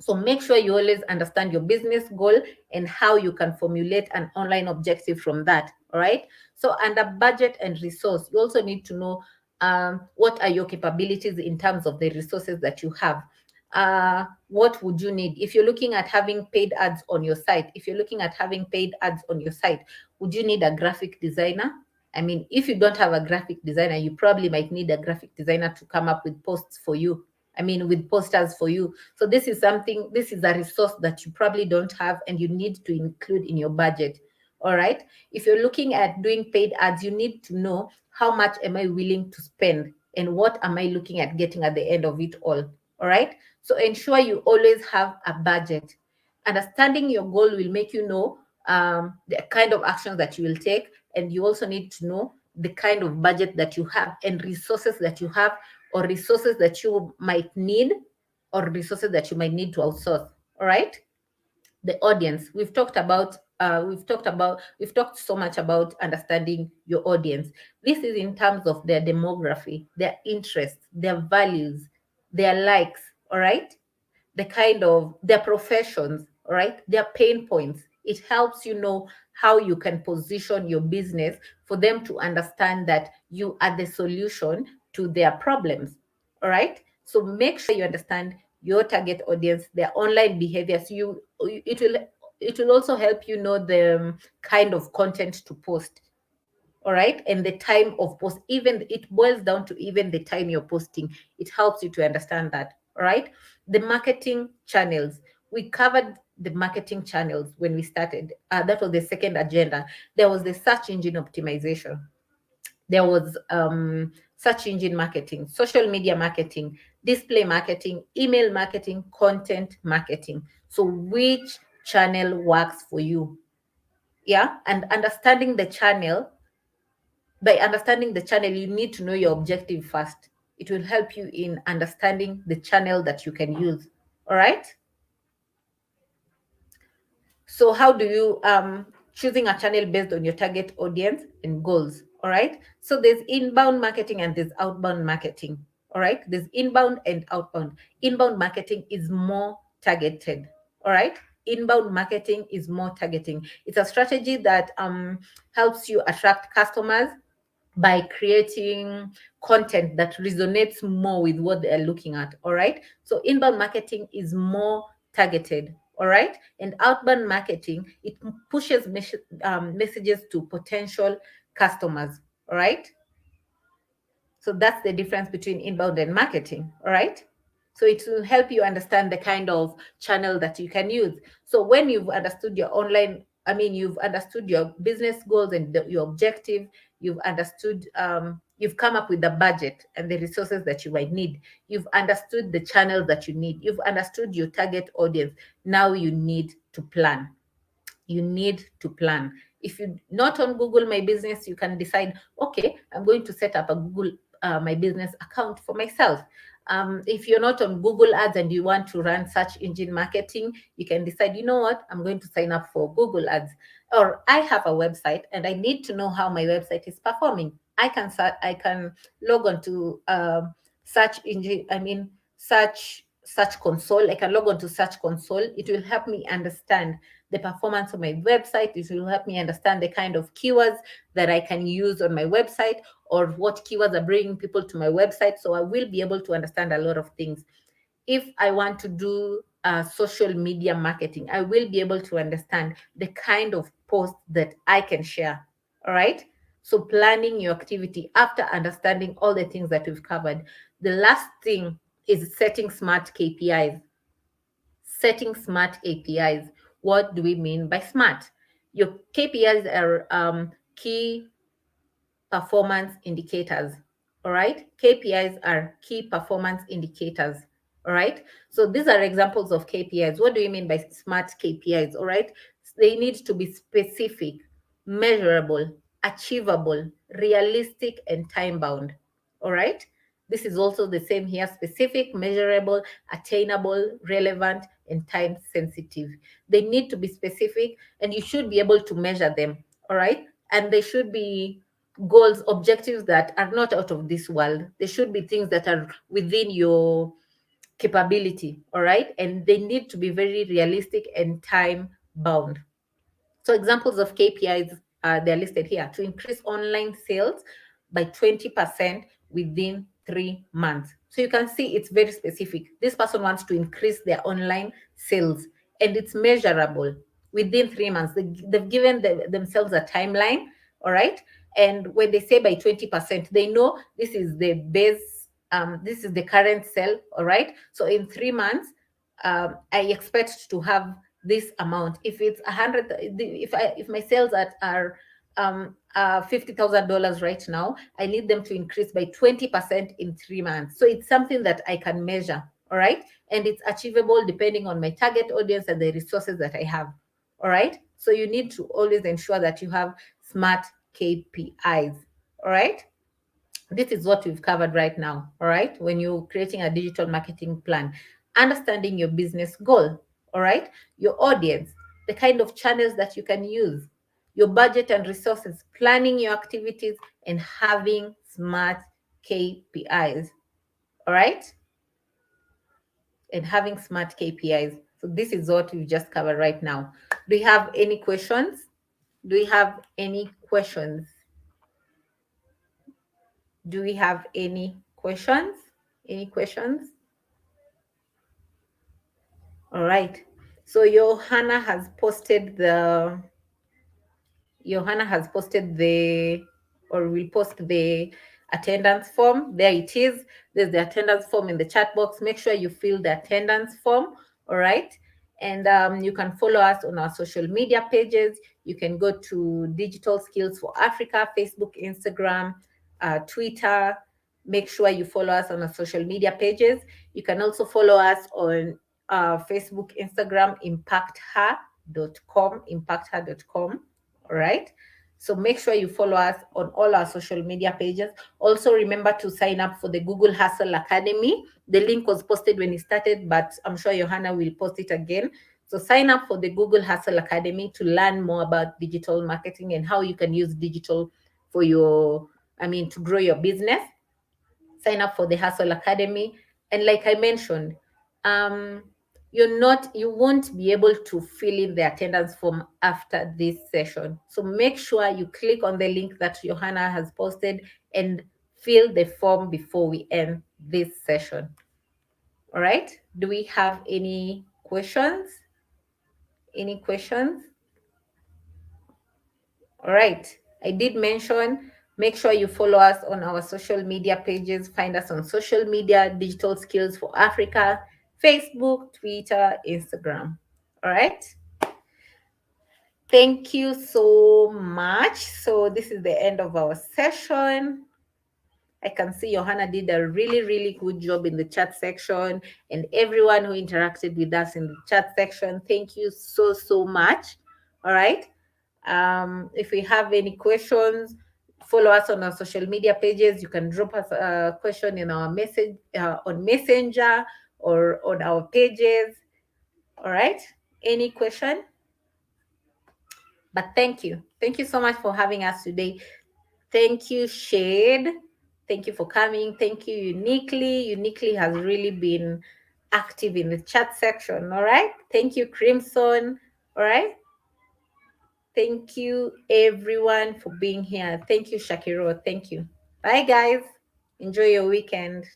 So make sure you always understand your business goal and how you can formulate an online objective from that. All right. So under budget and resource, you also need to know what are your capabilities in terms of the resources that you have. What would you need if you're looking at having paid ads on your site? If you're looking at having paid ads on your site, would you need a graphic designer? I mean, if you don't have a graphic designer, you probably might need a graphic designer to come up with posts for you. I mean, with posters for you. So this is a resource that you probably don't have and you need to include in your budget. All right. If you're looking at doing paid ads, you need to know how much am I willing to spend and what am I looking at getting at the end of it all. All right. So ensure you always have a budget. Understanding your goal will make you know the kind of actions that you will take, and you also need to know the kind of budget that you have and resources that you have, or resources that you might need, or resources that you might need to outsource. All right. The audience, we've talked so much about understanding your audience. This is in terms of their demography, their interests, their values, their likes. All right. The kind of their professions, all right, their pain points. It helps you know how you can position your business for them to understand that you are the solution to their problems. All right. So make sure you understand your target audience, their online behaviors. It will also help you know the kind of content to post. All right, and the time of post. Even it boils down to even the time you're posting. It helps you to understand that. All right. The marketing channels, we covered the marketing channels when we started. That was the second agenda. There was the search engine optimization. There was search engine marketing, social media marketing, display marketing, email marketing, content marketing. So which channel works for you? Yeah. And understanding the channel, by understanding the channel, you need to know your objective first. It will help you in understanding the channel that you can use. All right. So how do you choosing a channel based on your target audience and goals? All right. So there's inbound marketing and there's outbound marketing. All right. There's inbound and outbound. Inbound marketing is more targeted. All right. Inbound marketing is more targeting. It's a strategy that helps you attract customers by creating content that resonates more with what they're looking at. All right. So inbound marketing is more targeted. All right. And outbound marketing, it pushes messages to potential customers. All right. So that's the difference between inbound and marketing. All right. So it will help you understand the kind of channel that you can use. So when you've understood your online, I mean, you've understood your business goals and your objective, you've understood, you've come up with the budget and the resources that you might need. You've understood the channels that you need. You've understood your target audience. Now you need to plan. You need to plan. If you're not on Google My Business, you can decide, okay, I'm going to set up a Google My Business account for myself. If you're not on Google Ads and you want to run search engine marketing, you can decide, you know what, I'm going to sign up for Google Ads. Or I have a website and I need to know how my website is performing. I can log on to search engine, search console. I can log on to search console. It will help me understand the performance of my website. It will help me understand the kind of keywords that I can use on my website, or what keywords are bringing people to my website. So I will be able to understand a lot of things. If I want to do social media marketing, I will be able to understand the kind of posts that I can share. All right. So planning your activity after understanding all the things that we've covered. The last thing is setting smart KPIs. Setting smart KPIs. What do we mean by smart? Your KPIs are key performance indicators. All right. KPIs are key performance indicators. All right. So these are examples of KPIs. What do you mean by smart KPIs? All right. They need to be specific, measurable, achievable, realistic, and time bound. All right. This is also the same here: specific, measurable, attainable, relevant, and time sensitive. They need to be specific and you should be able to measure them. All right. And they should be goals, objectives that are not out of this world. They should be things that are within your capability, all right? And they need to be very realistic and time bound. So examples of KPIs, they're listed here: to increase online sales by 20% within 3 months. So you can see it's very specific. This person wants to increase their online sales and it's measurable within 3 months. They've given themselves a timeline, all right? And when they say by 20%, they know this is the base, this is the current sale, all right? So in 3 months, I expect to have this amount. If it's 100, if my sales are $50,000 right now, I need them to increase by 20% in 3 months. So it's something that I can measure, all right? And it's achievable depending on my target audience and the resources that I have, all right? So you need to always ensure that you have smart KPIs, all right? This is what we've covered right now, all right? When you're creating a digital marketing plan, understanding your business goal, all right? Your audience, the kind of channels that you can use, your budget and resources, planning your activities, and having smart KPIs, all right? And having smart KPIs. So this is what we've just covered right now. Do you have any questions? Do we have any questions? Do we have any questions? Any questions? All right. So Johanna has posted or will post the attendance form. There it is. There's the attendance form in the chat box. Make sure you fill the attendance form. All right. And you can follow us on our social media pages. You can go to Digital Skills for Africa, Facebook, Instagram, Twitter. Make sure you follow us on our social media pages. You can also follow us on Facebook, Instagram, impacther.com. All right. So make sure you follow us on all our social media pages. Also remember to sign up for the Google Hustle Academy. The link was posted when it started, but I'm sure Johanna will post it again. So sign up for the Google Hustle Academy to learn more about digital marketing and how you can use digital for to grow your business. Sign up for the Hustle Academy. And like I mentioned, you won't be able to fill in the attendance form after this session. So make sure you click on the link that Johanna has posted and fill the form before we end this session. All right. Do we have any questions? Any questions? All right. I did mention, make sure you follow us on our social media pages. Find us on social media, Digital Skills for Africa, Facebook, Twitter, Instagram. All right. Thank you so much. So this is the end of our session. I can see Johanna did a really, really good job in the chat section, and everyone who interacted with us in the chat section, thank you so, so much. All right. If we have any questions, follow us on our social media pages. You can drop us a question in our message on Messenger or on our pages. All right. Any question? But thank you. Thank you so much for having us today. Thank you, Shade. Thank you for coming. Thank you, Uniquely. Uniquely has really been active in the chat section. All right. Thank you, Crimson. All right. Thank you, everyone, for being here. Thank you, Shakiro. Thank you. Bye, guys. Enjoy your weekend.